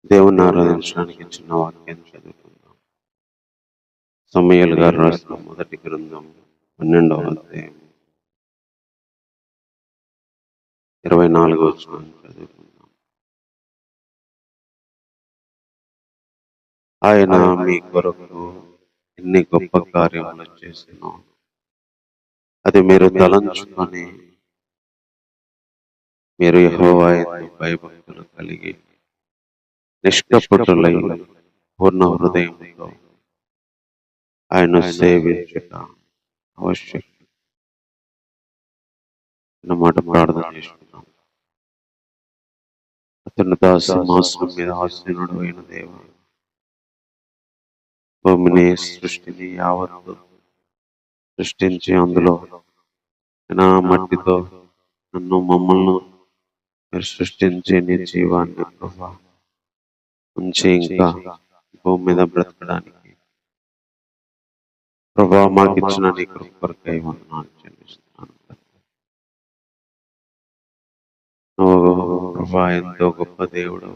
దేవుణ్ణి ఆరాధించడానికి చిన్న వాక్యం చదువుకుందాం. సమూయేలు గారు రాసిన మొదటి గ్రంథం 12వ అధ్యాయం 24వ వచనం చదువుకుందాం. ఆయన మీ కొరకు ఎన్ని గొప్ప కార్యములు చేసినో అది మీరు తలంచుకొని మీరు యెహోవా యందు భయభక్తులు కలిగి నిష్కపటులై పూర్ణ హృదయంతో ఆయన సేవించుట అవశ్యం అన్నమాట. ప్రార్థన చేసుకున్నాం. అతను సింహాసనం మీద ఆసీనుడు అయిన దేవ, భూమిని సృష్టిని యావత్తు సృష్టించి అందులో నా మట్టితో నన్ను మమ్మల్ని మీరు సృష్టించి నీ జీవాన్ని ప్రభా ఉంచి ఇంకా భూమి మీద బ్రతకడానికి ప్రభా మాకు ఇచ్చిన నీ కృపకై వందనాలు చెల్లిస్తున్నాను. నువ్వు ప్రభా ఎంతో గొప్ప దేవుడు.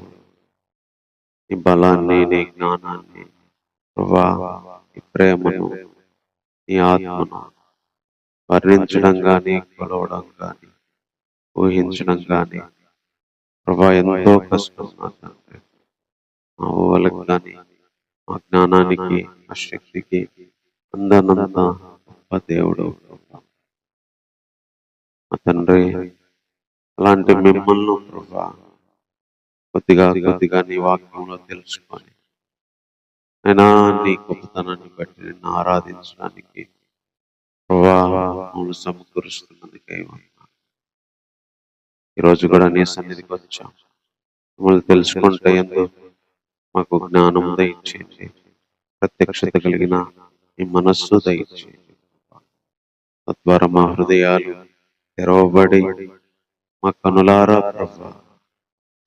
నీ బలాన్ని, నీ జ్ఞానాన్ని ప్రభా, నీ ప్రేమను, నీ ఆత్మను వర్ణించడం కానీ, కొలవడం కానీ, ఊహించడం కానీ ప్రభా ఎంతో కష్టం. నా తండ్రి, మా ఊహలకు కానీ, మా జ్ఞానానికి, మా శక్తికి అందనంత గొప్ప దేవుడు ప్రభా. మా తండ్రి, అలాంటి మిమ్మల్ని ప్రభా కొద్దిగా నీ వాక్యంలో తెలుసుకొని అయినా నీ గొప్పతనాన్ని బట్టి నిన్ను ఆరాధించడానికి ప్రభా మమ్మల్ని సమకూరుస్తున్నందుకై ఈరోజు కూడా నీ సన్నిధికి వచ్చాం. మమ్మల్ని తెలుసుకుంటే ఎందుకు మాకు జ్ఞానం దయచేయండి, ప్రత్యక్షత కలిగిన ఈ మనస్సు దయచేయండి. తద్వారా మా హృదయాలు తెరవబడి మా కనులారా ప్రభా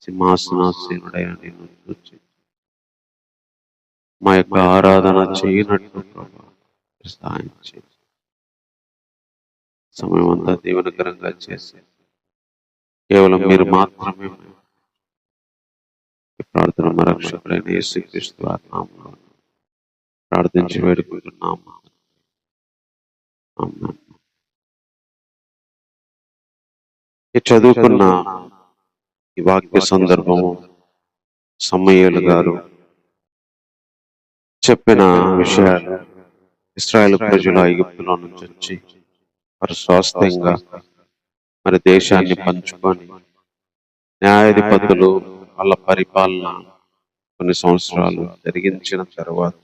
సింహాసనాసీనుడైన నిన్ను చూచి మా యొక్క ఆరాధన చేయనట్టు ప్రభా సహాయం చేయండి. సమయం అంతా దీవెనకరంగా చేసి కేవలం మీరు మాత్రమే ఈ ప్రార్థన మా రక్షకుడైన యేసుక్రీస్తు నామములో ప్రార్థించి వేడుకుంటున్నాము. ఆమేన్. ఈ చదువుకున్న ఈ వాక్య సందర్భము సమూయేలు గారు చెప్పిన విషయాలు ఇశ్రాయేలు ప్రజలు ఐగుప్తులో నుంచి వచ్చి వారు స్వాస్థ్యంగా మరి దేశాన్ని పంచుకొని న్యాయాధిపతులు వాళ్ళ పరిపాలన కొన్ని సంవత్సరాలు జరిగించిన తర్వాత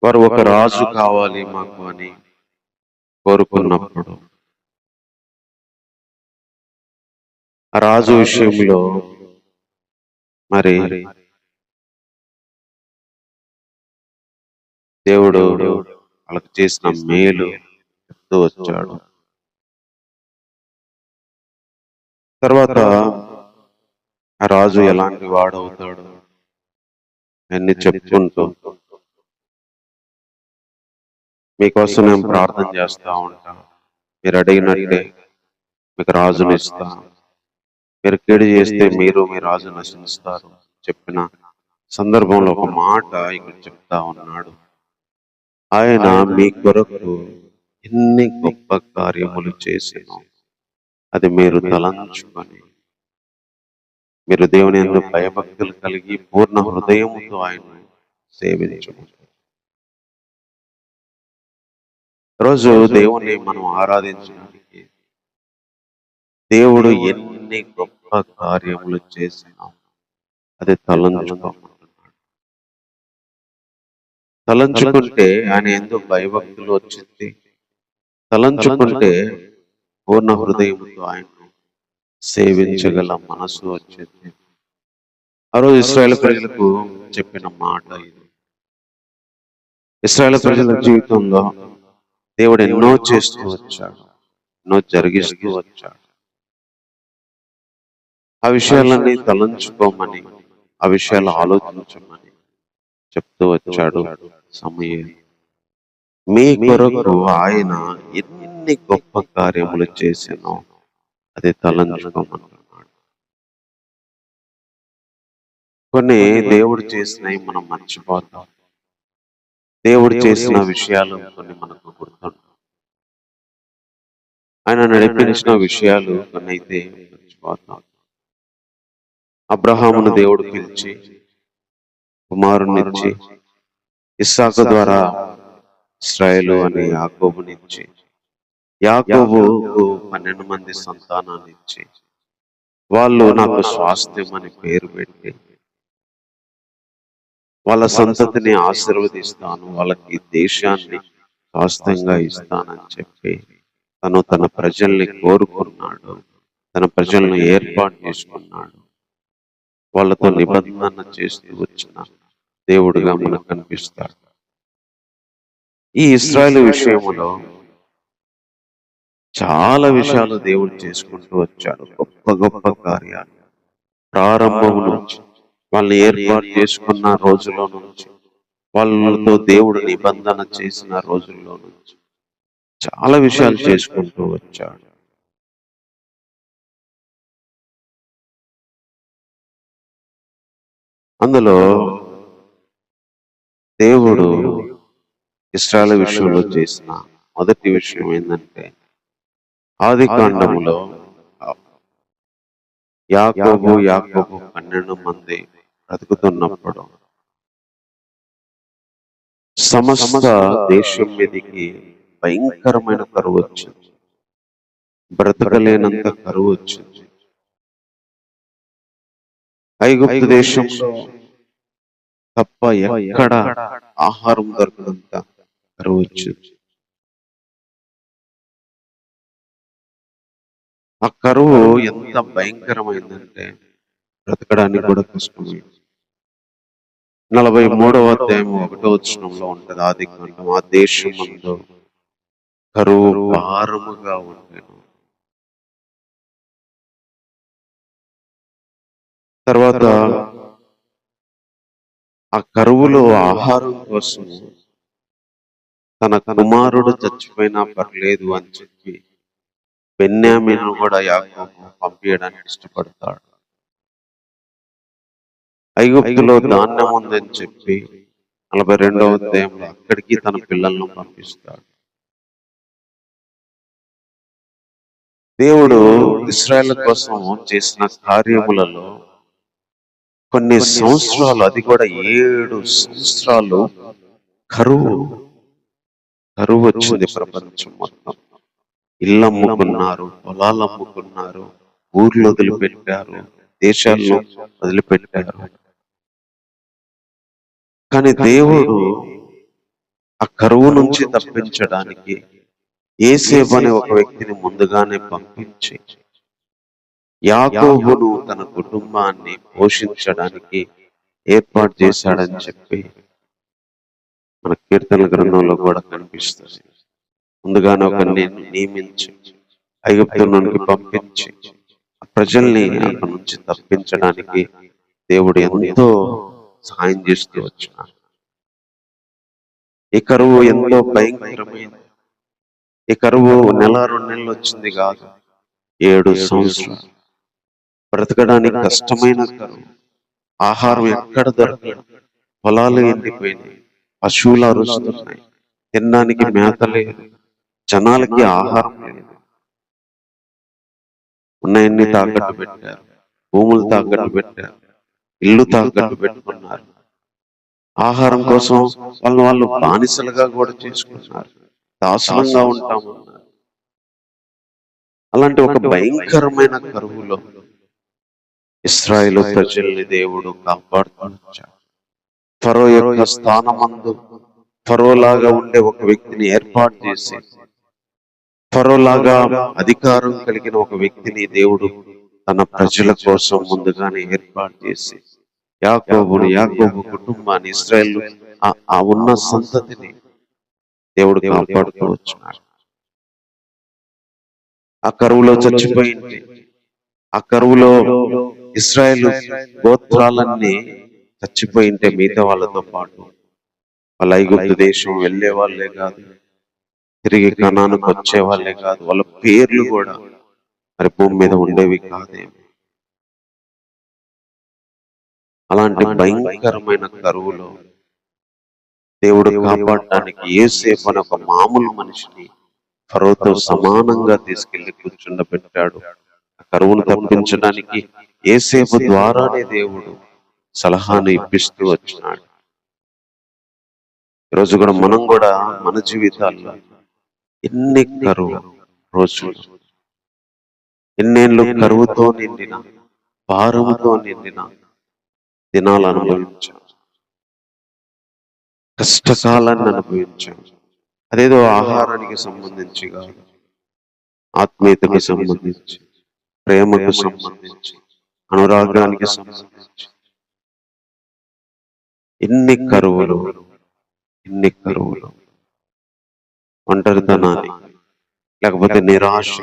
వారు ఒక రాజు కావాలి మాకు అని కోరుకున్నప్పుడు ఆ రాజు విషయంలో మరి దేవుడు వాళ్ళకి చేసిన మేలు చెప్తూ వచ్చాడు. తర్వాత ఆ రాజు ఎలాంటి వాడవుతాడు అన్ని చెప్పుకుంటూ మీకోసం నేను ప్రార్థన చేస్తా ఉంటాను, మీరు అడిగినట్టే మీకు రాజుని ఇస్తా, మీరు కీడు చేస్తే మీరు మీ రాజు నశిస్తారు చెప్పిన సందర్భంలో ఒక మాట ఇక్కడ చెప్తా ఉన్నాడు. ఆయన మీ కొరకు ఎన్ని గొప్ప కార్యములు చేసినో అది మీరు తలంచుకొని మీరు దేవుని యందు భయభక్తులు కలిగి పూర్ణ హృదయముతో ఆయన సేవించము. రోజు దేవుణ్ణి మనం ఆరాధించడానికి దేవుడు ఎన్ని గొప్ప కార్యములు చేసినా అది తలంచుకోమంటున్నాడు. తలంచుకుంటే ఆయన యందు భయభక్తులు వచ్చింది. తలంచుకుంటే పూర్ణ హృదయముతో ఆయన సేవించగల మనసు వచ్చింది. ఆ రోజు ఇశ్రాయేలు ప్రజలకు చెప్పిన మాట ఇది. ఇశ్రాయేలు ప్రజల జీవితంలో దేవుడు ఎన్నో చేస్తూ వచ్చాడు, ఎన్నో జరిగిస్తూ వచ్చాడు. ఆ విషయాలన్నీ తలంచుకోమని, ఆ విషయాలు ఆలోచించమని చెప్తూ వచ్చాడు సమూయేలు. మీ కొరకు ఆయన ఎన్ని గొప్ప కార్యములు చేసినో అది తలంచుకోమన్నాడు. కొన్ని దేవుడు చేసినవి మనం మర్చిపోతాం. దేవుడు చేసిన విషయాలు కొన్ని మనకు గుర్తుంటాయి. ఆయన నడిపించిన విషయాలు కొన్ని అయితే మర్చిపోతాం. అబ్రహామును దేవుడు పిలిచి కుమారునిచ్చి, ఇస్సాకు ద్వారా ఇశ్రాయేలు అనే యాకోబునిచ్చి, యాకోబుకు 12 మంది సంతానాన్ని ఇచ్చి, వాళ్ళు నాకు స్వాస్థ్యం అని పేరు పెట్టి, వాళ్ళ సంతతిని ఆశీర్వదిస్తాను, వాళ్ళకి ఈ దేశాన్ని స్వాస్థ్యంగా ఇస్తానని చెప్పి తన ప్రజల్ని కోరుకున్నాడు. తన ప్రజలను ఏర్పాటు చేసుకున్నాడు. వాళ్ళతో నిబంధన చేస్తూ వచ్చిన దేవుడుగా మనకు కనిపిస్తాడు. ఈ ఇశ్రాయేలు విషయంలో చాలా విషయాలు దేవుడు చేసుకుంటూ వచ్చాడు. గొప్ప గొప్ప కార్యాలు ప్రారంభం నుంచి, వాళ్ళని ఏర్పాటు చేసుకున్న రోజుల్లో నుంచి, వాళ్ళతో దేవుడు నిబంధన చేసిన రోజుల్లో నుంచి చాలా విషయాలు చేసుకుంటూ వచ్చాడు. అందులో దేవుడు ఇశ్రాయేలు విషయంలో చేసిన మొదటి విషయం ఏంటంటే, ఆది కాండములో యాకోబు 12 మంది బ్రతుకుతున్నప్పుడు సమస్త దేశం మీదకి భయంకరమైన కరువు వచ్చింది. బ్రతకలేనంత కరువు వచ్చింది. ఐగుప్తు దేశంలో తప్ప ఎక్కడ ఆహారం దొరకనంత కరువు వచ్చింది. ఆ కరువు ఎంత భయంకరమైందంటే బ్రతకడానికి కూడా కష్టమైంది. 43వ అధ్యాయం 1వ వచనంలో ఉంటది ఆది కాండం. ఆ దేశమందు కరువు భారముగా ఉండేను. తర్వాత ఆ కరువులో ఆహారం కోసం తన కుమారుడు చచ్చిపోయినా పర్లేదు అని చెప్పి బెన్యామీను కూడా యాకోబు పంపించడానికి ఇష్టపడతాడు. ఐగుప్తులో ధాన్యం ఉందని చెప్పి 42వ అధ్యాయంలో అక్కడికి తన పిల్లలను పంపిస్తాడు. దేవుడు ఇశ్రాయేలు కోసం చేసిన కార్యములలో కొన్ని సంవత్సరాలు, అది కూడా 7 సంవత్సరాలు కరువు వచ్చింది. ప్రపంచం మొత్తం ఇళ్ళు అమ్ముకున్నారు, పొలాలు అమ్ముకున్నారు, ఊర్లు వదిలిపెట్టారు, దేశాలను వదిలిపెట్టారు. కానీ దేవుడు ఆ కరువు నుంచి తప్పించడానికి యోసేపు అనే ఒక వ్యక్తిని ముందుగానే పంపించి యాకోబును తన కుటుంబాన్ని పోషించడానికి ఏర్పాటు చేశాడని చెప్పి మన కీర్తనల గ్రంథంలో కూడా కనిపిస్తుంది. ముందుగానే ఒక నియమించి ఐగుప్తు నుండి పంపించి ప్రజల్ని అక్కడి నుంచి తప్పించడానికి దేవుడు ఎంతో సహాయం చేస్తూ వచ్చినాడు. ఈ కరువు ఎంతో భయంకరమైంది. ఈ కరువు 1-2 నెలలు వచ్చింది కాదు, 7 సంవత్సరాలు. బ్రతకడానికి కష్టమైన కరువు. ఆహారం ఎక్కడ దొరకదు. పొలాలు ఎండిపోయినాయి, పశువులు అరుస్తున్నాయి, తినడానికి మేత లేదు, జనాలకి ఆహారం లేదు. ఉన్నాయన్ని తాకట్టు పెట్టారు, భూములు తాకట్టు పెట్టారు, ఇల్లు తాకట్టు పెట్టుకున్నారు. ఆహారం కోసం వాళ్ళు బానిసలుగా కూడా చేసుకున్నారు, దాసులంగా ఉంటామన్నారు. అలాంటి ఒక భయంకరమైన కరువులో ఇశ్రాయేలు ప్రజల్ని దేవుడు కాపాడుతూ వచ్చాడు. ఫరో యొక్క స్థానమందు ఫరోలాగా ఉండే ఒక వ్యక్తిని ఏర్పాటు చేసి, ఫరోలాగా అధికారం కలిగిన ఒక వ్యక్తిని దేవుడు తన ప్రజల కోసం ముందుగానే ఏర్పాటు చేసి యాకోబు కుటుంబాన్ని, ఇశ్రాయేలు ఆ ఉన్న సంతతిని దేవుడు కాపాడుతూ వచ్చినాడు. ఆ కరువులో చచ్చిపోయింది. ఆ కరువులో ఇశ్రాయేలు గోత్రాలన్నీ చచ్చిపోయింటే మిగతా వాళ్ళతో పాటు వాళ్ళ ఐగుప్తు దేశం వెళ్ళే వాళ్ళే కాదు, తిరిగి కనానుకు వచ్చే వాళ్ళే కాదు, వాళ్ళ పేర్లు కూడా మరి భూమి మీద ఉండేవి కాదేమో. అలాంటి భయంకరమైన కరువులో దేవుడు కాపాడటానికి యోసేపు అనే ఒక మామూలు మనిషిని ఫరోతో సమానంగా తీసుకెళ్లి కూర్చుండబెట్టాడు. ఆ కరువును తప్పించడానికి యోసేపు ద్వారానే దేవుడు సలహాను ఇప్పిస్తూ వచ్చినాడు. ఈరోజు కూడా మనం కూడా మన జీవితాల్లో ఎన్ని కరువు రోజులు, ఎన్నేళ్ళు కరువుతో నిండిన, భారముతో నిండిన దినాలు అనుభవించాం, కష్టకాలాన్ని అనుభవించాం. అదేదో ఆహారానికి సంబంధించి కాదు, ఆత్మీయతకు సంబంధించి, ప్రేమకు సంబంధించి, అనురాగానికి సంబంధించి ఎన్ని కరువులు, ఒంటరితనానికి, లేకపోతే నిరాశ,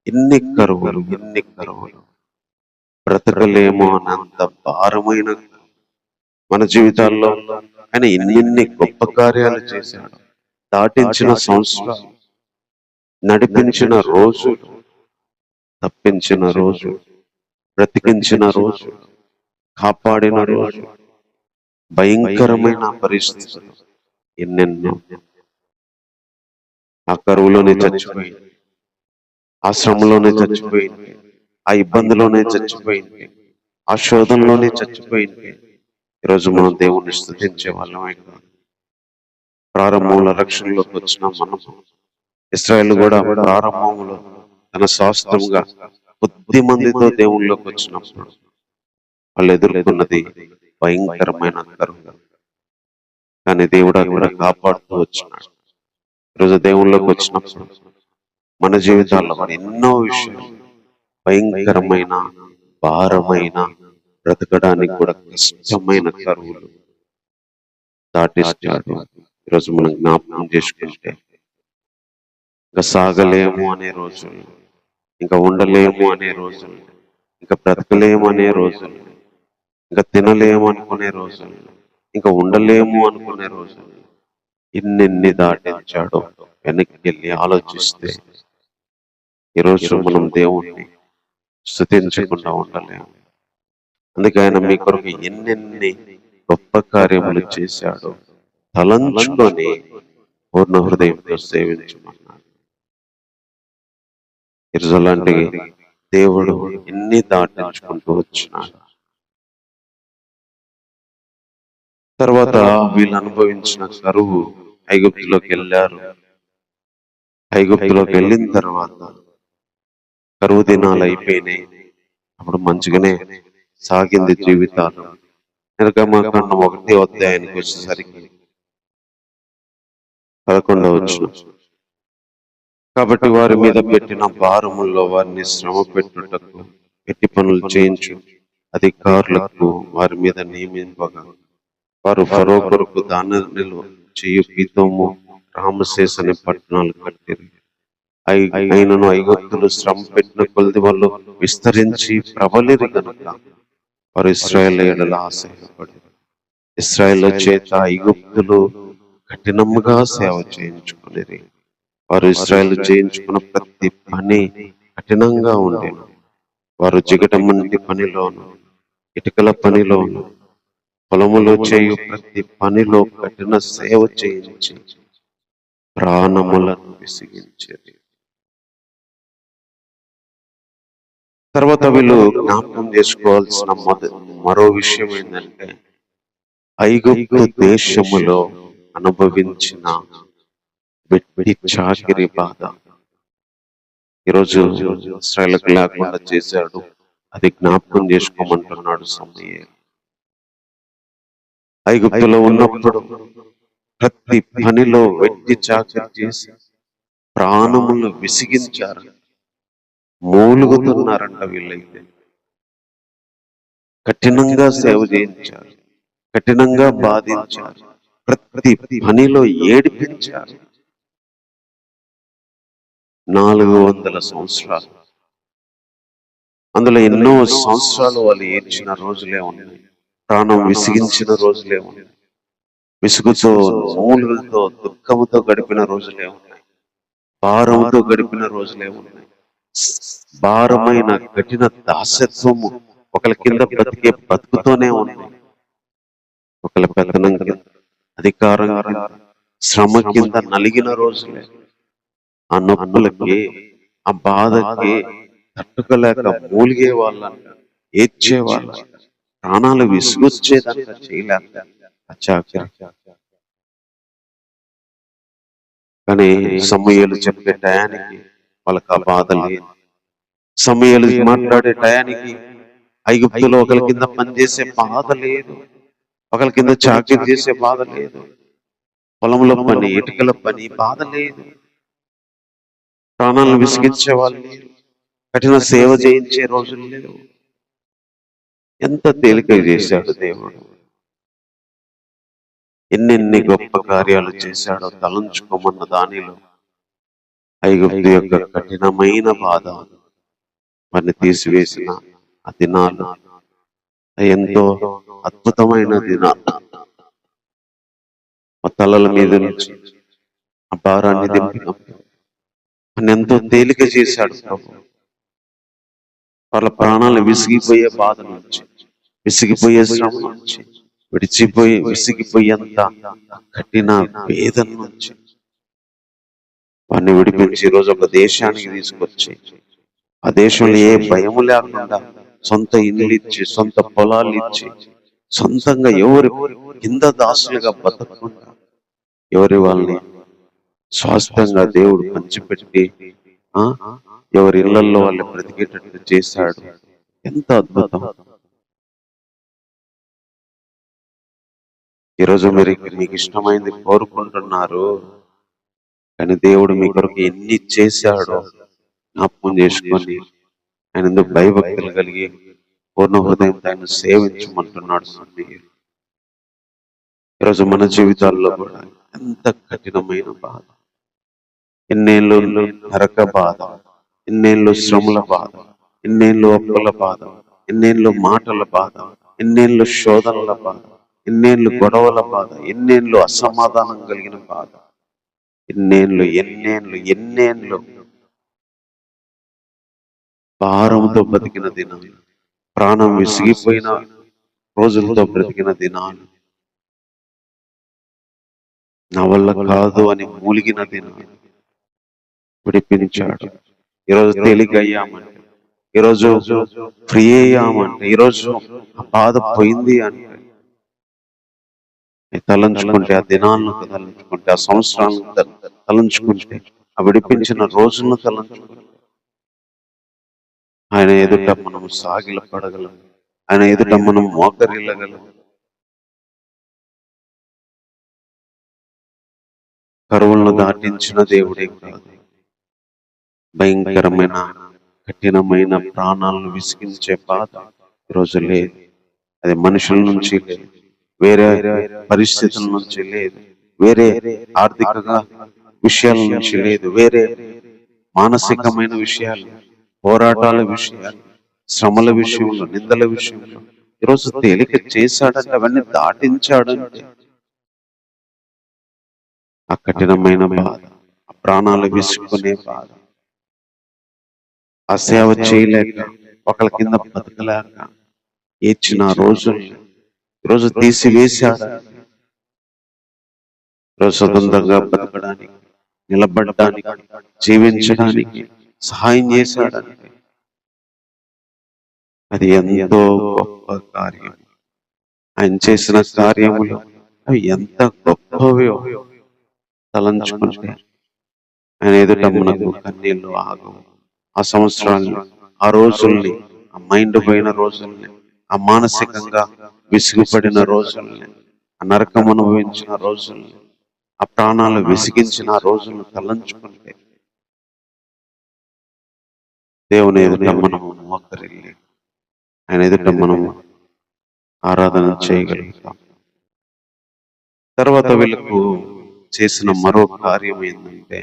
ఎన్ని కరువులు, బ్రతకలేమో అన్నంత భారమైన మన జీవితాల్లో ఆయన ఎన్ని గొప్ప కార్యాలు చేశాడు. దాటించిన సంవత్సరాలు, నడిపించిన రోజు, తప్పించిన రోజు, బ్రతికించిన రోజు, కాపాడిన రోజు, భయంకరమైన పరిస్థితులు ఎన్నెన్నో. ఆ కరువులోనే చచ్చిపోయింది, ఆ శ్రమలోనే చచ్చిపోయింది, ఆ ఇబ్బందిలోనే చచ్చిపోయింది, ఆ శోధనలోనే చచ్చిపోయింది. ఈరోజు మనం దేవుణ్ణి స్తుతించే వాళ్ళమే కాదు. ప్రారంభంలో రక్షణలోకి వచ్చిన మనం, ఇశ్రాయేలు కూడా ప్రారంభంలో తన శాస్త్రంగా కొద్ది మందితో దేవుళ్ళలోకి వచ్చినప్పుడు వాళ్ళు ఎదుర్కొన్నది భయంకరమైన కరువు. కానీ దేవుడు అక్కడ కాపాడుతూ వచ్చినాడు. ఈరోజు దేవుళ్ళలోకి వచ్చినప్పుడు మన జీవితాల్లో కూడా ఎన్నో విషయాలు, భయంకరమైన, భారమైన, బ్రతకడానికి కూడా కష్టమైన కరువులు దాటిస్తాడు. ఈరోజు మనం జ్ఞాపకం చేసుకుంటే ఇంకా సాగలేము అనే రోజులు, ఇంకా ఉండలేము అనే రోజులు, ఇంకా బ్రతకలేము అనే రోజులు, ఇంకా తినలేము అనుకునే రోజులు, ఇంకా ఉండలేము అనుకునే రోజులు ఎన్నెన్ని దాటించాడో వెనక్కి వెళ్ళి ఆలోచిస్తే ఈరోజు మనం దేవుణ్ణి స్తుతించకుండా ఉండలేము. అందుకే ఆయన మీ కొరకు ఎన్నెన్ని గొప్ప కార్యములు చేశాడో తలంచుకొని పూర్ణ హృదయంతో సేవించమన్నాడు. ఈరోజు అలాంటి దేవుడు ఎన్ని దాటించుకుంటూ వచ్చినాడు. తర్వాత వీళ్ళు అనుభవించిన కరువు, ఐగుప్తులోకి వెళ్ళారు. ఐగుప్తులోకి వెళ్ళిన తర్వాత కరువు దినాలు అయిపోయినాయి. అప్పుడు మంచిగానే సాగింది జీవితాలు. నిర్గమకాండం 1వ అధ్యాయానికి వచ్చేసరికి 11వ వచనం, కాబట్టి వారి మీద పెట్టిన భారముల్లో వారిని శ్రమ పెట్టుటకు, పెట్టి పనులు చేయించు అధికారులకు వారి మీద నియమింపగా వారు ఫరో కొరకు దానిలో చేయు పీతోము, రామశేస్ అనే పట్టణాలు కట్టిరి. అయినను ఐగుప్తులు శ్రమ పెట్టిన కొలది వాళ్ళు విస్తరించి ప్రబలిరి కనుక వారు ఇశ్రాయేలు ఎడల ఆశపడి ఇశ్రాయేలు చేత ఐగుప్తులు కఠినముగా సేవ చేయించుకునేది. వారు ఇశ్రాయేలు చేయించుకున్న ప్రతి పని కఠినంగా ఉండేను. వారు జిగటమంటి పనిలోను, ఇటుకల పనిలోను, పొలములో చేయు ప్రతి పనిలో కఠిన సేవ చేయించి ప్రాణములను విసిగించేది. తర్వాత వీళ్ళు జ్ఞాపకం చేసుకోవాల్సిన మరో విషయం ఏంటంటే, ఐగుప్తు దేశములో అనుభవించిన వెట్టి చాకిరి బాధ ఈరోజు ఇశ్రాయేలుకు లేకుండా చేశాడు. అది జ్ఞాపకం చేసుకోమంటున్నాడు సమూయేలు. ఐగుప్తులో ఉన్నప్పుడు ప్రతి పనిలో వెట్టి చాకిరి చేసి ప్రాణములు విసిగించారు. మూలుగుతున్నారంట వీళ్ళైతే. కఠినంగా సేవ చేయించారు, కఠినంగా బాధించారు, ప్రతి పనిలో ఏడిపించారు. 400 సంవత్సరాలు, అందులో ఎన్నో సంవత్సరాలు వాళ్ళు ఏడ్చిన రోజులే ఉన్నాయి, ప్రాణం విసిగించిన రోజులే ఉన్నాయి, విసుగుతో, మూలుగులతో, దుఃఖంతో గడిపిన రోజులే ఉన్నాయి, భారంతో గడిపిన రోజులే ఉన్నాయి. భారమైన కఠిన దాసత్వము ఒకళ్ళ కింద బ్రతికే బతుకుతోనే ఉన్నాయి, ఒకళ్ళ పెత్తనం కింద, అధికారం కింద, శ్రమ కింద నలిగిన రోజులే. ఆ నొప్పులకి, ఆ బాధకి తట్టుకోలేక మూలిగే వాళ్ళంట, ఏడ్చే వాళ్ళ, ప్రాణాలు విసుగొచ్చేదంట, చేయలేక అచ్చాకరి. కానీ సమూయేలు చెప్పే టయానికి వాళ్ళకి ఆ బాధ లేదు. సమూయేలు మాట్లాడే టయానికి ఐగుప్తులో ఒకరి కింద పనిచేసే బాధ లేదు, ఒకరి కింద చాకరీ చేసే బాధ లేదు, పొలంలో పని, ఇటుకల పని బాధ లేదు, ప్రాణాలను విసిగించే వాళ్ళు లేరు, కఠిన సేవ చేయించే రోజులు లేవు. ఎంత తేలిక చేశాడు దేవుడు, ఎన్నెన్ని గొప్ప కార్యాలు చేశాడో తలంచుకోమన్న దానిలో ఐగుప్తు యొక్క కఠినమైన బాధ వారిని తీసివేసిన ఆ దినాలు ఎంతో అద్భుతమైన దినాలు. ఆ తలల మీద నుంచి ఆ భారాన్ని దింపినప్పుడు అని ఎంతో తేలిక చేశాడు ప్రభు. వాళ్ళ ప్రాణాలు విసిగిపోయే బాధ నుంచి, విసిగిపోయే శ్రమ నుంచి, విసిగిపోయేంత కఠిన వేదన నుంచి వారిని విడిపించి ఈరోజు ఒక దేశానికి తీసుకొచ్చి, ఆ దేశంలో ఏ భయము లేకుండా సొంత ఇల్లు ఇచ్చి, సొంత పొలాలు ఇచ్చి, సొంతంగా ఎవరి కింద దాసులుగా బతకకుండా ఎవరి వాళ్ళని స్వాస్థ్యంగా దేవుడు పంచిపెట్టి ఎవరి ఇళ్లలో వాళ్ళు బ్రతికేటట్టు చేశాడు. ఎంత అద్భుతం. ఈరోజు మీరు మీకు ఇష్టమైంది కోరుకుంటున్నారు, కానీ దేవుడు మీ కొరకు ఎన్ని చేశాడో జ్ఞాపకం చేసుకొని ఆయన ఎందుకు భయభక్తులు కలిగి పూర్ణ హృదయంతో ఆయన సేవించమంటున్నాడు. ఈరోజు మన జీవితాల్లో కూడా ఎంత కఠినమైన బాధ, ఎన్నేళ్ళు నరక బాధ, ఎన్నేళ్ళు శ్రమల బాధ, ఎన్నేళ్ళు అప్పుల బాధ, ఎన్నేళ్ళు మాటల బాధ, ఎన్నేళ్ళు శోధనల బాధ, ఎన్నేళ్ళు గొడవల బాధ, ఎన్నేళ్ళు అసమాధానం కలిగిన బాధ, ఎన్నేళ్ళు ఎన్నేళ్ళు ఎన్నేళ్ళు భారంతో బ్రతికిన దినాలు, ప్రాణం విసిగిపోయిన రోజులతో బ్రతికిన దినాలు, నా వల్ల కాదు అని మూలిగిన దినాలు విడిపించాడు. ఈరోజు తేలిక అయ్యామంటే, ఈరోజు ఫ్రీ అయ్యామంటే, ఈరోజు ఆ బాధ పోయింది అంటే తలంచుకుంటే, ఆ దినాలను తలంచుకుంటే, ఆ సంవత్సరాలను తలంచుకుంటే, ఆ విడిపించిన రోజులను తలంచుకుంటే ఆయన ఎదుట మనం సాగిల పడగలం, ఆయన ఎదుట మనం మోకరిల్లగలం. కరువులను దాటించిన దేవుడే కాదు, భయంకరమైన కఠినమైన ప్రాణాలను విసిగించే బాధ ఈరోజు లేదు. అది మనుషుల నుంచి లేదు, వేరే పరిస్థితుల నుంచి లేదు, వేరే ఆర్థికంగా విషయాల నుంచి లేదు, వేరే మానసికమైన విషయాలు, పోరాటాల విషయాలు, శ్రమల విషయంలో, నిందల విషయంలో ఈరోజు తేలిక చేశాడంటే, అవన్నీ దాటించాడంటే ఆ కఠినమైన బాధ, ఆ ప్రాణాలు విసుకునే బాధ, ఆ సేవ చేయలేక, ఒకళ్ళ కింద బతకలేక ఏడ్చిన రోజుల్ని ఈరోజు తీసివేశాడు. ఈరోజు స్వతంత్రంగా బతకడానికి, నిలబడడానికి, జీవించడానికి సహాయం చేశాడంటే అది ఎంతో గొప్ప కార్యం. ఆయన చేసిన కార్యములు అవి ఎంత గొప్పవో తలంచుకుంటే ఆయన ఎదుట మనకు కన్నీళ్ళు ఆగవు. ఆ సంవత్సరాన్ని, ఆ రోజుల్ని, ఆ మైండ్ పోయిన రోజుల్ని, ఆ మానసికంగా విసుగుపడిన రోజుల్ని, ఆ నరకం అనుభవించిన రోజుల్ని, ఆ ప్రాణాలు విసిగించిన రోజులను తలంచుకుంటే దేవుని ఎదుట మనము మోకరిల్లి ఆయన ఎదుట మనము ఆరాధన చేయగలుగుతాం. తర్వాత వీళ్ళకు చేసిన మరో కార్యం ఏంటంటే,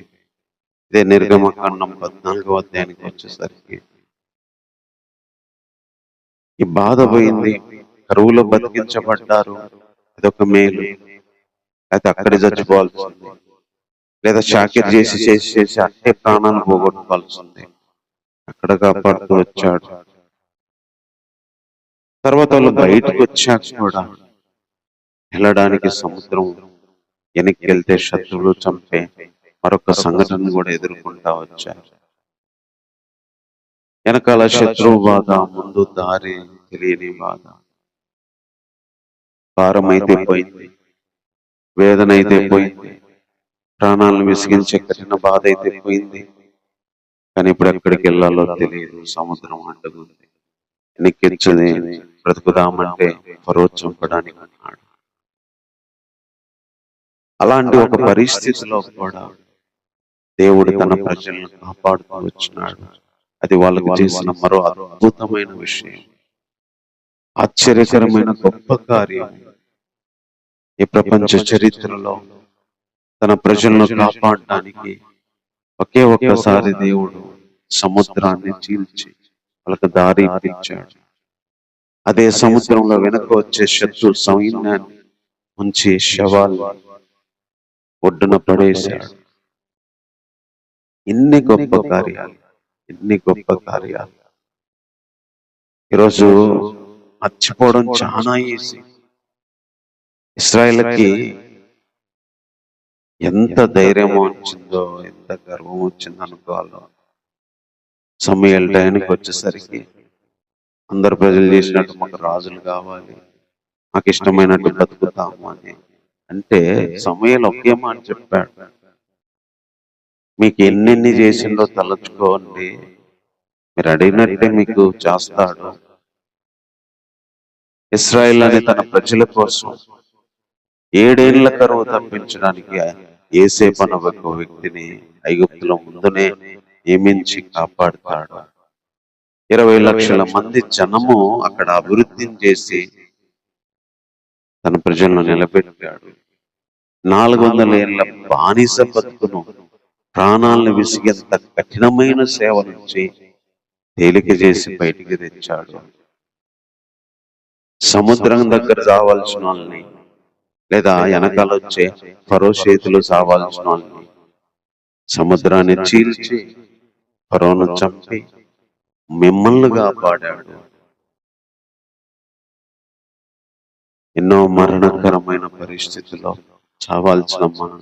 ఇదే నిర్గమకాండం 14వ అధ్యాయానికి వచ్చేసరికి ఈ బాధ పోయింది, కరువులో బతికించబడ్డారు, ఇదొక మేలు. అయితే అక్కడే చచ్చిపోవాల్సింది, లేదా చాకిరి చేసి చేసి చేసి అట్టే ప్రాణాలు పోగొట్టుకోవాల్సింది. అక్కడ కాపాడుతూ వచ్చాడు. తర్వాత వాళ్ళు బయటకు వచ్చాక కూడా వెళ్ళడానికి సముద్రం వెనక్కి వెళ్తే శత్రువులు చంపే మరొక సంఘటన కూడా ఎదుర్కొంటా వచ్చారు. వెనకాల శత్రువు బాధ, ముందు దారి తెలియని బాధ. భారం అయితే పోయింది, వేదన అయితే పోయింది, ప్రాణాలను విసిగించే కఠిన బాధ అయితే పోయింది. కానీ ఇప్పుడు ఎక్కడికి వెళ్ళాలో తెలియదు. సముద్రం అడ్డుకుంది. వెనక్కించది బ్రతుకుదామంటే ఫరో చంపడానికి అన్నాడు. అలాంటి ఒక పరిస్థితిలో కూడా దేవుడు తన ప్రజలను కాపాడుతూ వచ్చినాడు. అది వాళ్ళకు చేసిన మరో అద్భుతమైన విషయం, ఆశ్చర్యకరమైన గొప్ప కార్యం. ఈ ప్రపంచ చరిత్రలో తన ప్రజలను కాపాడడానికి ఒకే ఒక్కసారి దేవుడు సముద్రాన్ని చీల్చి వాళ్ళకు దారి ఇప్పించాడు. అదే సముద్రంలో వెనక వచ్చే శత్రు సైన్యాన్ని ఉంచి శవాలు ఒడ్డున పడేశాడు. ఇన్ని గొప్ప కార్యాలు, ఇన్ని గొప్ప కార్యాలు ఈరోజు మర్చిపోవడం చాలా ఈజీ. ఇశ్రాయేలుకి ఎంత ధైర్యమో వచ్చిందో, ఎంత గర్వం వచ్చిందో అనుకోవాలో. సమయాల టైంకి వచ్చేసరికి అందరు ప్రజలు చేసినట్టు మాకు రాజులు కావాలి, మాకు ఇష్టమైనట్టు బతుకుతాము అని అంటే సమయాలు ఒకే మాట చెప్పాడు, మీకు ఎన్నెన్ని చేసిందో తలుచుకోండి, మీరు అడిగినట్టే మీకు చేస్తాడు. ఇశ్రాయేల్ అనే తన ప్రజల కోసం 7 ఏళ్ల కరువు తప్పించడానికి యోసేపు అనే ఒక వ్యక్తిని ఐగుప్తులో ముందునే నియమించి కాపాడుతాడు. 20 లక్షల మంది జనము అక్కడ అభివృద్ధిని చేసి తన ప్రజలను నిలబెట్టాడు. 400 ఏళ్ల బానిస బతుకును, ప్రాణాలను విసిగేంత కఠినమైన సేవ నుంచి తేలిక చేసి బయటికి తెచ్చాడు. సముద్రం దగ్గర రావాల్సిన వాళ్ళని, లేదా వెనకాల వచ్చే ఫరో చేతులు సావాల్సిన వాళ్ళని సముద్రాన్ని చీల్చి ఫరోను చంపి మిమ్మల్ని కాపాడాడు. ఎన్నో మరణకరమైన పరిస్థితుల్లో చావాల్సిన మనం,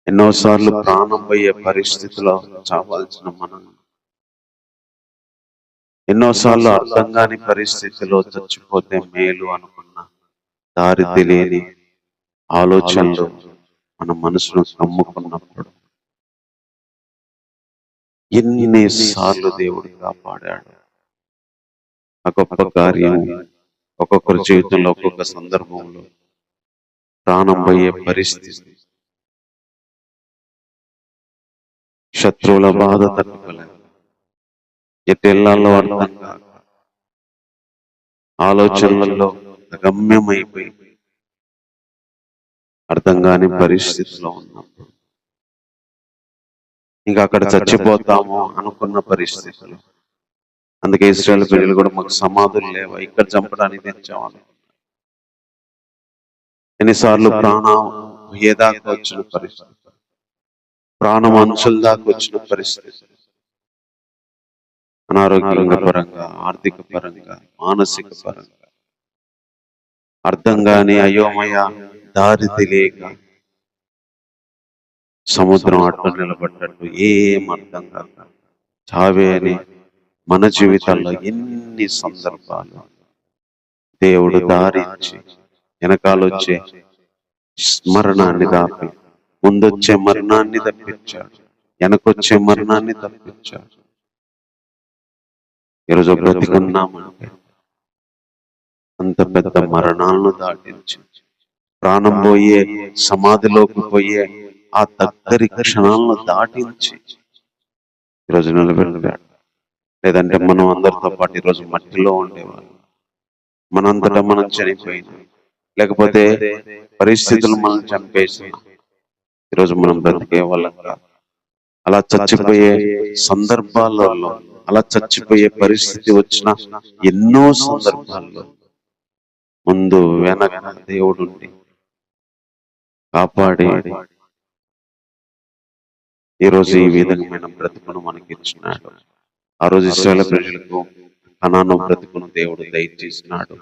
ఎన్నోసార్లు ప్రాణం పోయే పరిస్థితిలో చావాల్సిన మనం, ఎన్నోసార్లు అర్థం కాని పరిస్థితిలో చచ్చిపోతే మేలు అనుకున్న దారి తెలియని ఆలోచనలు మన మనసును కమ్ముకున్నప్పుడు ఎన్నిసార్లు దేవుడు కాపాడాడు. ఆ గొప్ప కార్యం ఒక్కొక్కరి జీవితంలో ఒక్కొక్క సందర్భంలో ప్రాణం పోయే పరిస్థితి, శత్రువుల బాధ తట్టుకోలేక ఎట్టెళ్లాలో అర్థం కాక ఆలోచనలలో గమ్యమైపోయి అర్థం కాని పరిస్థితిలో ఉన్నప్పుడు, ఇంకా అక్కడ చచ్చిపోతాము అనుకున్న పరిస్థితులు. అందుకే ఇశ్రాయేలు ప్రజలు కూడా మాకు సమాధులు లేవా, ఇక్కడ చంపడానికి తెచ్చామని ఎన్నిసార్లు ప్రాణం ఏదాకా వచ్చిన పరిస్థితి, ప్రాణం అంచుల దాకా వచ్చిన పరిస్థితి, అనారోగ్యంగా పరంగా, ఆర్థిక పరంగా, మానసిక పరంగా అర్థం కాని అయోమయ దారి తెలియక సముద్రం అడ్డు నిలబడ్డట్టు ఏం అర్థం కాక చావే అని మన జీవితాల్లో ఎన్ని సందర్భాలు దేవుడు దారి ఇచ్చి వెనకాలొచ్చే మరణాన్ని దాపి ముందొచ్చే మరణాన్ని తప్పించాడు, వెనకొచ్చే మరణాన్ని తప్పించాడు. ఈరోజు బ్రతికున్నామంటే అంత పెద్ద మరణాలను దాటించి ప్రాణం పోయే సమాధిలోకి పోయే ఆ దగ్గరి క్షణాలను దాటించి ఈరోజు నిలబెట్టాడు. లేదంటే మనం అందరితో పాటు ఈరోజు మట్టిలో ఉండేవాళ్ళం, మనంతటా మనం చనిపోయినా, లేకపోతే పరిస్థితులు మనం చంపేసి ఈరోజు మనం బ్రతికే వాళ్ళం కాదు. అలా చచ్చిపోయే సందర్భాలలో, అలా చచ్చిపోయే పరిస్థితి వచ్చిన ఎన్నో సందర్భాల్లో ముందు వెనక దేవుడుండి కాపాడి ఈరోజు ఈ విధమైన బ్రతుకును మనకి ఇచ్చినాడు. ఆ రోజు ఇశ్రాయేలు ప్రజలకు కనాను బ్రతుకును దేవుడు దయచేసినాడు.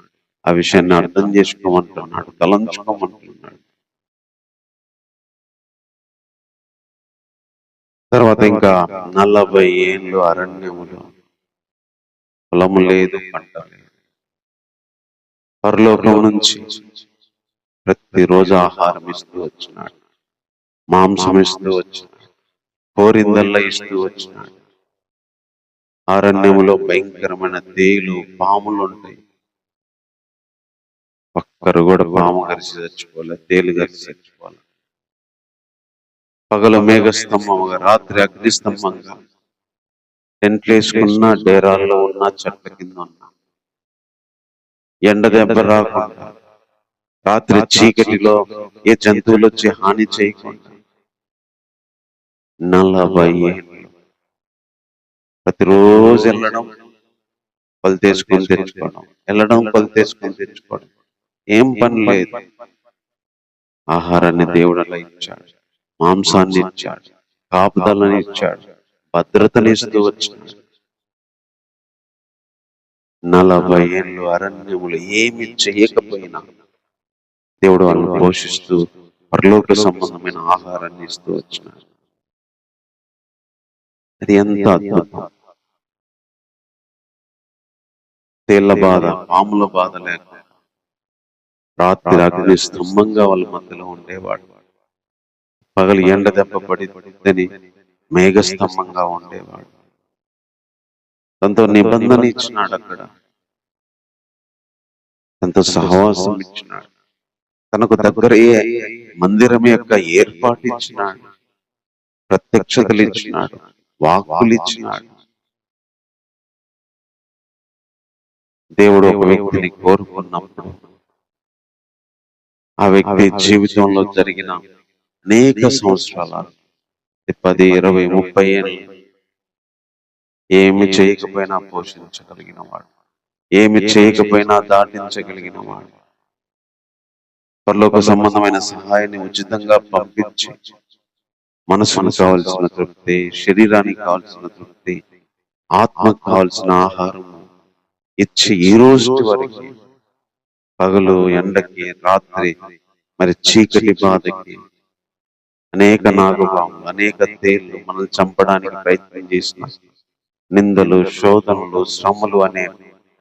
ఆ విషయాన్ని అర్థం చేసుకోమంటున్నాడు, తలంచుకోమంటున్నాడు. తర్వాత ఇంకా 40 ఏళ్ళు అరణ్యములో, పొలము లేదు, పంట లేదు. పరలోకం నుంచి ప్రతిరోజు ఆహారం ఇస్తూ వచ్చినాడు, మాంసం ఇస్తూ వచ్చినాడు, కోరిందల్లా ఇస్తూ వచ్చినాడు. అరణ్యములో భయంకరమైన తేలు, పాములు ఉంటాయి. ఒక్కరు కూడా పాము గరిచి చచ్చిపోలే, తేలు గరిచి చచ్చిపోలే. పగలు మేఘస్తంభంగా, రాత్రి అగ్నిస్తంభంగా, టెంట్లు వేసుకున్నా, డేరాల్లో ఉన్నా, చెట్ల కింద ఉన్నా, ఎండ దెబ్బ రాకుండా, రాత్రి చీకటిలో ఏ జంతువులు వచ్చి హాని చేయకుండా 40 ఏళ్ళు ప్రతిరోజు వెళ్ళడం, కొలతేసుకొని తెచ్చుకోవడం, వెళ్ళడం, కొలతేసుకొని తెచ్చుకోవడం, ఏం పని లేదు. ఆహారాన్ని దేవుడు అలా ఇచ్చాడు, మాంసాన్ని ఇచ్చాడు, కాపుదలని ఇచ్చాడు, భద్రతని ఇస్తూ వచ్చినాడు. 40 ఏళ్ళు అరణ్యములు ఏమి చేయకపోయినా దేవుడు వాళ్ళని పోషిస్తూ పరలోక సంబంధమైన ఆహారాన్ని ఇస్తూ వచ్చినాడు. అది ఎంత అద్భుతం! తేళ్ల బాధ, పాముల బాధ లేక, రాత్రి అగ్ని స్తంభంగా వాళ్ళ మధ్యలో ఉండేవాడు. పగలు ఎండ దెబ్బ పడిద్దని మేఘ స్తంభంగా ఉండేవాడు. తనతో నిబంధన ఇచ్చినాడు, అక్కడ తనతో సహవాసం ఇచ్చినాడు, తనకు దగ్గర మందిరం యొక్క ఏర్పాటు ఇచ్చినాడు, ప్రత్యక్షతలు ఇచ్చినాడు, వాక్కులు ఇచ్చినాడు. దేవుడు ఒక వ్యక్తిని కోరుకున్నప్పుడు ఆ వ్యక్తి జీవితంలో జరిగిన అనేక సంవత్సరాల 10, 20, 30 ఏళ్ళు ఏమి చేయకపోయినా పోషించగలిగిన వాడు, ఏమి చేయకపోయినా దాటించగలిగిన వాడు, పరలోక సంబంధమైన సహాయాన్ని ఉచితంగా పంపించి మనసుకు కావలసిన తృప్తి, శరీరానికి కావలసిన తృప్తి, ఆత్మకు కావలసిన ఆహారం ఇచ్చి ఈ రోజు వరకు పగలు ఎండకి, రాత్రి మరి చీకటి బాధకి, అనేక నాగుపాములు, అనేక తేళ్లు మనల్ని చంపడానికి ప్రయత్నం చేసిన నిందలు, శోధనలు, శ్రమలు అనే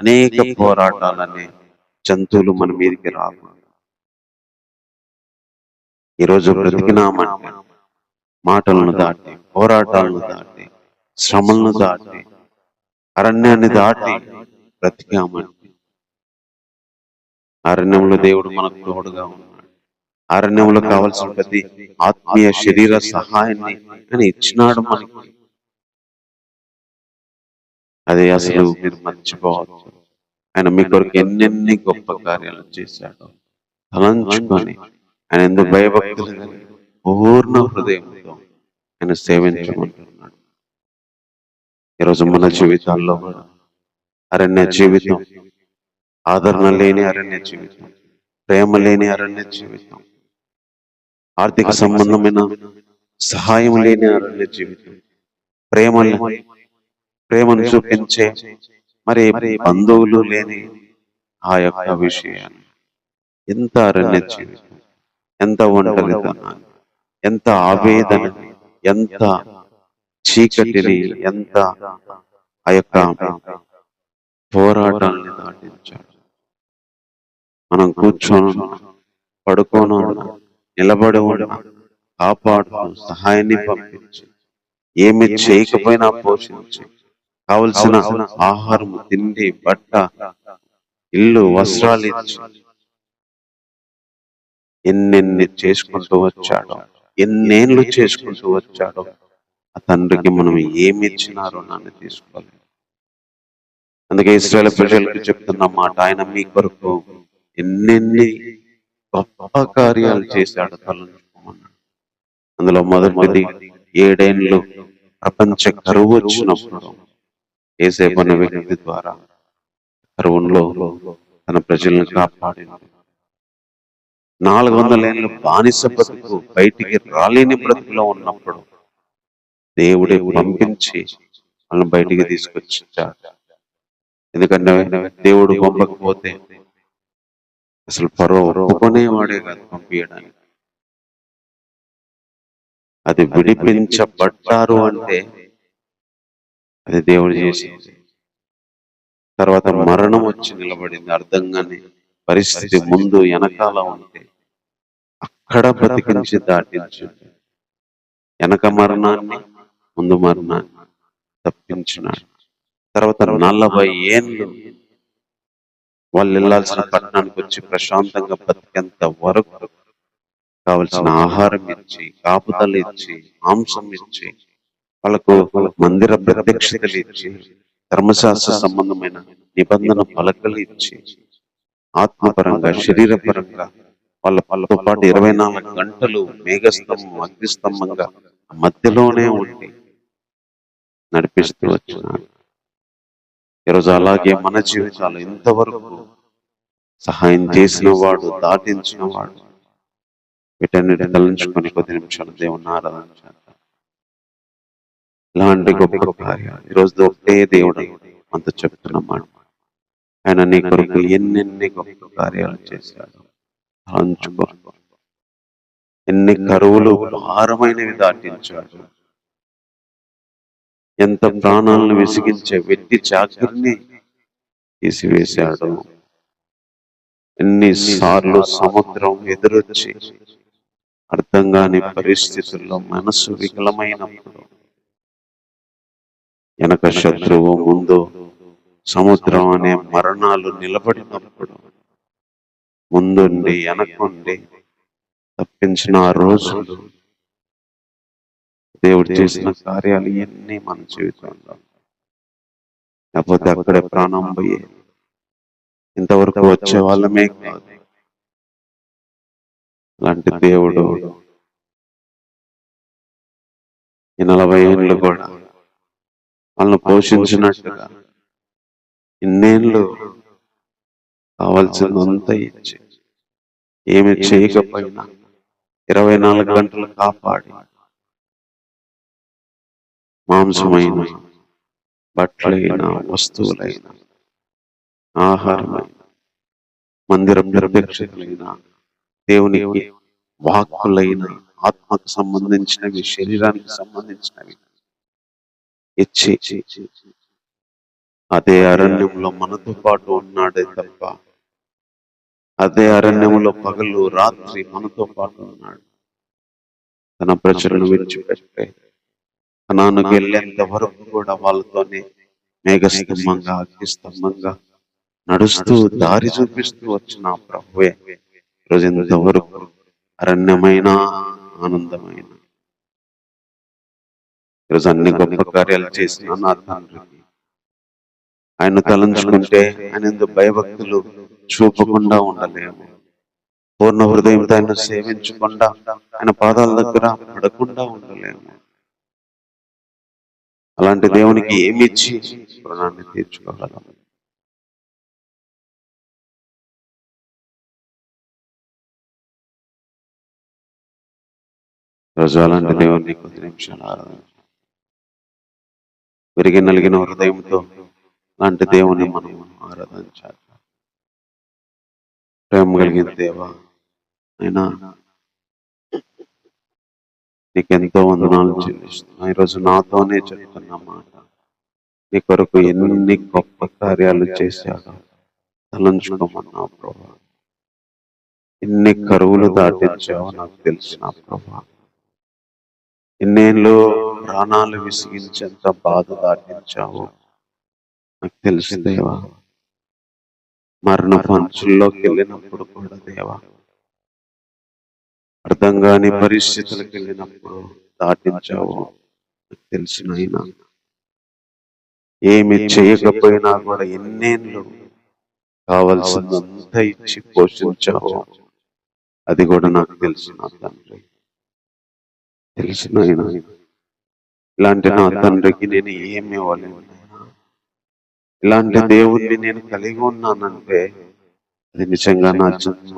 అనేక పోరాటాలనే జంతువులు మన మీదకి రాకుండా ఈరోజు బ్రతికినామంటే మాటలను దాటి, పోరాటాలను దాటి, శ్రమలను దాటి, అరణ్యాన్ని దాటి బ్రతికామంటే అరణ్యంలో దేవుడు మనకు తోడుగా ఉన్నాడు. అరణ్యంలో కావలసిన ప్రతి ఆత్మీయ శరీర సహాయాన్ని ఆయన ఇచ్చినాడు మనకి. అదే అసలు మీరు మర్చిపోవచ్చు. ఆయన మీ కొరకు ఎన్నెన్ని గొప్ప కార్యాలు చేశాడు. తలంచుకొని ఆయన ఎందుకు భయభక్తులు పూర్ణ హృదయంతో ఆయన సేవించమంటున్నాడు. ఈరోజు మన జీవితాల్లో కూడా అరణ్య జీవితం, ఆదరణ లేని అరణ్య జీవితం, ప్రేమ లేని అరణ్య జీవితం, ఆర్థిక సంబంధమైన సహాయం లేని అరణ్య జీవితం, ప్రేమను చూపించే మరి బంధువులు లేని ఆ యొక్క విషయాన్ని, ఎంత అరణ్య జీవితం, ఎంత ఒంటరితనాన్ని, ఎంత ఆవేదనని, ఎంత చీకటిని, ఎంత ఆ యొక్క పోరాటాన్ని దాటించాడు. మనం కూర్చొని పడుకోను, నిలబడి ఉన్నా, కాపాడుతూ సహాయాన్ని పంపించి, ఏమి చేయకపోయినా పోషించి, కావలసిన ఆహారం, తిండి, బట్ట, ఇల్లు, వస్త్రాలు ఇచ్చి ఎన్నెన్ని చేసుకుంటూ వచ్చాడో, ఎన్నేళ్ళు చేసుకుంటూ వచ్చాడో ఆ తండ్రికి మనం ఏమి ఇచ్చినారో నన్ను తీసుకోవాలి. అందుకే ఇశ్రాయేలు ప్రజలకు చెప్తున్న మాట, ఆయన మీ కొరకు ఎన్నెన్ని గొప్ప కార్యాలు చేశాడు తలంచుకోమన్నాడు. అందులో మొదటిది 7 ఏళ్ళు ప్రపంచ కరువు వచ్చినప్పుడు యోసేపు అనే వ్యక్తి ద్వారా కరువులో తన ప్రజలను కాపాడింది. 400 ఏళ్ళు బానిస బ్రతుకు, బయటికి రాలేని బ్రతుకులో ఉన్నప్పుడు దేవుడే పంపించి వాళ్ళని బయటికి తీసుకొచ్చాడు. ఎందుకంటే దేవుడు పంపకపోతే అసలు ఫరో ఒప్పుకునేవాడే కాదు పంపించడానికి. అది విడిపించబడ్డారు అంటే అది దేవుడు చేసింది. తర్వాత మరణం వచ్చి నిలబడింది. అర్థంగానే పరిస్థితి ముందు వెనకాల ఉంటే అక్కడ బతికించి దాటించండి. వెనక మరణాన్ని ముందు మరణాన్ని తప్పించినాడు. తర్వాత 40 ఏళ్ళు వాళ్ళు వెళ్ళాల్సిన పట్టణానికి వచ్చి ప్రశాంతంగా బతికేంత వరకు కావలసిన ఆహారం ఇచ్చి, కాపుదల ఇచ్చి, మాంసం ఇచ్చి, వాళ్ళకు మందిర ప్రత్యక్షతలు ఇచ్చి, ధర్మశాస్త్ర సంబంధమైన నిబంధన పలకలు ఇచ్చి, ఆత్మపరంగా శరీరపరంగా వాళ్ళతో పాటు 24 గంటలు మేఘస్తంభం అగ్నిస్తంభంగా మధ్యలోనే ఉండి నడిపిస్తూ వచ్చినాడు. ఈరోజు అలాగే మన జీవితాలు ఇంతవరకు సహాయం చేసిన వాడు, దాటించిన వాడు, వీటన్నిటి తలంచుకొని కొద్ది నిమిషాలు దేవుని ఆరాధన చేద్దాం. ఇలాంటి గొప్ప కార్యాలు ఈరోజు ఒకటే దేవుడు అంత చెప్తున్నామాట. ఆయన నీ కొరకు ఎన్నెన్ని గొప్ప కార్యాలు చేశాడు. తలంచుకో. ఎన్ని కరువులు భారమైనవి దాటించాడు. ఎంత ప్రాణాలను విసిగించే వెట్టి చాకరిని తీసివేశాడు. ఎన్నిసార్లు సముద్రం ఎదురొచ్చి అర్థం కాని పరిస్థితుల్లో మనసు వికలమైనప్పుడు, వెనక శత్రువు ముందు సముద్రం అనే మరణాలు నిలబడినప్పుడు ముందుండి వెనకుండి తప్పించిన ఆ రోజులు దేవుడు చేసిన కార్యాలు ఎన్ని మన జీవితంలో. లేకపోతే అక్కడే ప్రాణం పోయే ఇంతవరకు వచ్చే వాళ్ళమే కాదు. అలాంటి దేవుడు ఈ 40 ఏళ్ళు కూడా వాళ్ళను పోషించినట్టుగా ఇన్నేళ్ళు కావాల్సిందంతా ఇచ్చి ఏమి చేయకపోయినా 24 గంటలు కాపాడి మాంసమైన, బట్టలైన, వస్తువులైన, ఆహారమైన, మందిరం ప్రత్యక్షతలైన, దేవునికి వాక్కులైన, ఆత్మకు సంబంధించినవి, శరీరానికి సంబంధించినవి ఇచ్చి అదే అరణ్యంలో మనతో పాటు ఉన్నాడే తప్ప, అదే అరణ్యంలో పగలు రాత్రి మనతో పాటు ఉన్నాడు. తన ప్రజలను విడిచిపెట్టే కనానుకు వెళ్ళేంత వరకు కూడా వాళ్ళతోనే మేఘస్తంభంగా, అగ్నిస్తంభంగా నడుస్తూ దారి చూపిస్తూ వచ్చిన ప్రభువే ఈరోజు ఎంతవరకు అరణ్యమైన ఆనందమైన ఈరోజు అన్ని గొప్ప కార్యాలు చేసిన నా తండ్రికి ఆయన తలంచుకుంటే ఆయన ఎందుకు భయభక్తులు చూపకుండా ఉండలేము. పూర్ణ హృదయంతో ఆయన సేవించకుండా ఆయన పాదాల దగ్గర పడకుండా ఉండలేము. అలాంటి దేవునికి ఏమిచ్చి రుణాన్ని తీర్చుకోగలం? రోజు అలాంటి దేవుని కొద్ది నిమిషాలు ఆరాధన, విరిగి నలిగిన హృదయంతో అలాంటి దేవుని మనం ఆరాధించాలి. ప్రేమ కలిగిన దేవా, అయినా నీకెంతో వందనాలు చెల్లిస్తున్నా. ఈరోజు నాతోనే చెప్తున్న మాట, నీ కొరకు ఎన్ని గొప్ప కార్యాలు చేశాడో తలంచుకోమన్నావు ప్రభా. ఎన్ని కరువులు దాటించావో నాకు తెలిసిన ప్రభా. ఎన్నేళ్ళు ప్రాణాలు విసిగించేంత బాధ దాటించావో నాకు తెలుసు దేవా. మరణ పంచుల్లోకి వెళ్ళినప్పుడు కూడా దేవా, అర్థం కాని పరిస్థితులకు వెళ్ళినప్పుడు దాటించావో నాకు తెలిసిన అయినా, ఏమి చేయకపోయినా కూడా ఎన్నేళ్ళు కావలసిందంతా ఇచ్చి పోషించావో అది కూడా నాకు తెలిసిన తండ్రి. తెలిసిన అయినా ఇలాంటి నా తండ్రికి నేను ఏమి ఇవ్వలేను. ఇలాంటి దేవుణ్ణి నేను కలిగి ఉన్నానంటే అది నిజంగా నా జన్మ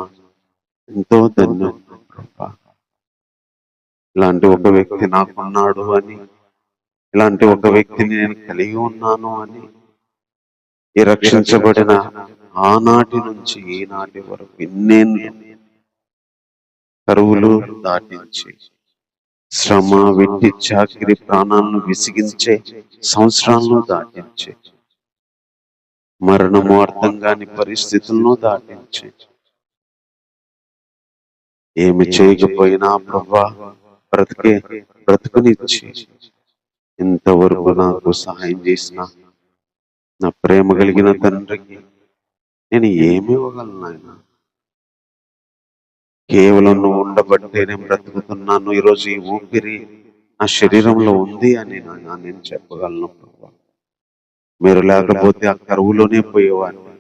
ఎంతో ధన్యం. ఇలాంటి ఒక వ్యక్తి నాకున్నాడు అని, ఇలాంటి ఒక వ్యక్తిని నేను కలిగి ఉన్నాను అని ఈ రక్షించబడిన ఆనాటి నుంచి ఈనాటి వరకు ఎన్నేళ్ళు కరువులు దాటించి శ్రమ, వెట్టి చాకిరి, ప్రాణాలను విసిగించే సంవత్సరాలను దాటించి మరణము అర్థం కాని పరిస్థితులను దాటించి ఏమి చేయకపోయినా ప్రభా బ్రతుకునిచ్చి ఇంతవరకు నాకు సహాయం చేసిన నా ప్రేమ కలిగిన తండ్రికి నేను ఏమి ఇవ్వగలను ఆయన? కేవలం నువ్వు ఉండబట్టే నేను బ్రతుకుతున్నాను. ఈరోజు ఈ ఊపిరి నా శరీరంలో ఉంది అని నేను చెప్పగలను ప్రభా. మీరు లేకపోతే ఆ కరువులోనే పోయేవాడిని,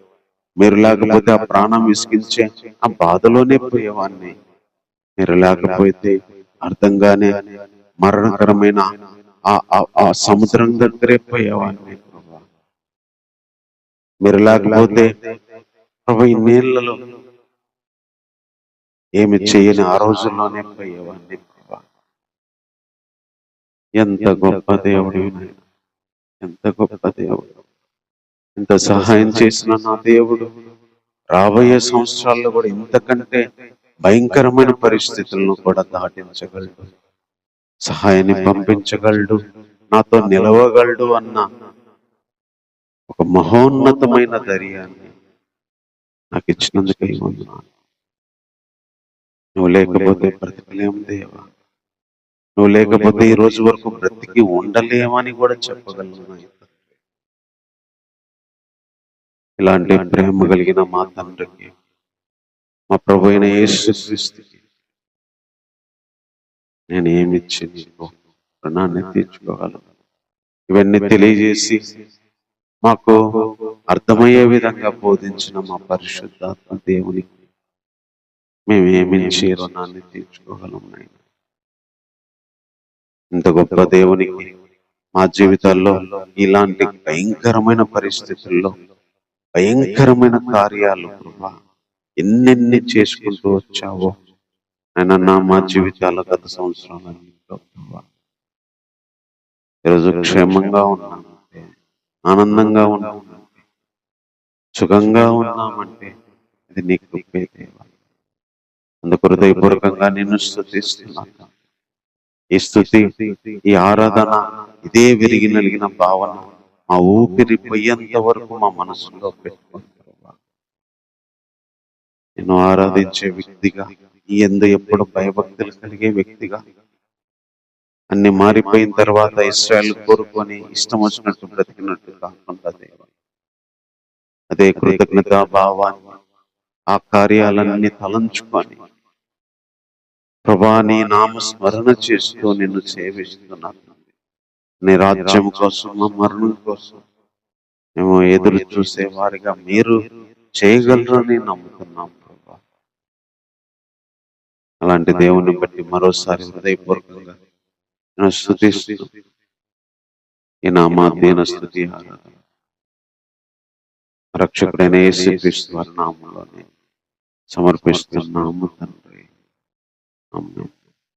మీరు లేకపోతే ఆ ప్రాణం విసిగించే ఆ బాధలోనే పోయేవాడిని, మీరు లేకపోతే అర్థంగానే మరణకరమైన ఆ సముద్రం దగ్గరే పోయేవాడిని ప్రభా. మీరు లేకపోతే ప్రభా ఈ నీళ్లలో ఏమి చేయని ఆ రోజుల్లోనే పోయేవాడిని ప్రభా. ఎంత గొప్ప దేవుడు, ఎంత గొప్ప దేవుడు, ఎంత సహాయం చేసిన నా దేవుడు రాబోయే సంవత్సరాల్లో కూడా ఇంతకంటే భయంకరమైన పరిస్థితులను కూడా దాటించగలడు, సహాయాన్ని పంపించగలడు, నాతో నిలవగలడు అన్న ఒక మహోన్నతమైన ధైర్యాన్ని నాకు ఇచ్చినందుకై వందనాలు. నువ్వు లేకపోతే బ్రతకలేం దేవా, నువ్వు లేకపోతే ఈ రోజు వరకు బ్రతికి ఉండలేమని కూడా చెప్పగలను. ఇలాంటి ప్రేమ కలిగిన మా తండ్రికి, మా ప్రభు అయిన యేసుక్రీస్తుకి నేను ఏమిచ్చి నీకు రుణాన్ని తీర్చుకోగలను? ఇవన్నీ తెలియజేసి మాకు అర్థమయ్యే విధంగా బోధించిన మా పరిశుద్ధాత్మ దేవునికి మేమేమించి రుణాన్ని తీర్చుకోగలం నాయన? ఇంత గొప్ప దేవునికి మా జీవితాల్లో ఇలాంటి భయంకరమైన పరిస్థితుల్లో భయంకరమైన కార్యాలు ప్రభా ఎన్నెన్ని చేసుకుంటూ వచ్చావో ఆయన మా జీవితాల గత సంవత్సరాలన్నింటిలో ప్రభా ఈరోజు క్షేమంగా ఉన్నామంటే, ఆనందంగా ఉన్నామంటే, సుఖంగా ఉన్నామంటే ఇది నీ కృపే దేవా. అందుకు హృదయపూర్వకంగా నిన్ను స్తుతిస్తున్నాను. ఈ స్తుతి, ఈ ఆరాధన, ఇదే విరిగి నలిగిన భావన మా ఊపిరి పోయేంత వరకు మా మనసులో పెట్టుకుంటావా. నేను ఆరాధించే వ్యక్తిగా, ఈ ఎప్పుడు భయభక్తులు కలిగే వ్యక్తిగా, అన్ని మారిపోయిన తర్వాత ఇశ్రాయేలు కోరుకొని ఇష్టం వచ్చినట్టు బ్రతికినట్టు కాకుండా దేవా అదే కృతజ్ఞతా భావాన్ని, ఆ కార్యాలన్నీ తలంచుకొని ప్రభా నీ నామస్మరణ చేస్తూ నిన్ను సేవిస్తున్నాను. నీ రాజ్యం కోసం, మా మరణం కోసం మేము ఎదురు చూసే వారిగా మీరు చేయగలరని నమ్ముతున్నాం ప్రభా. అలాంటి దేవుని బట్టి మరోసారి హృదయపూర్వకంగా నేను స్తుతిస్తూ ఈ నామాధీన స్తుతి ఆరాధన రక్షకుడైన యేసుక్రీస్తు వారి నామములోనే సమర్పిస్తున్నాము తండ్రి. ఆమేన్.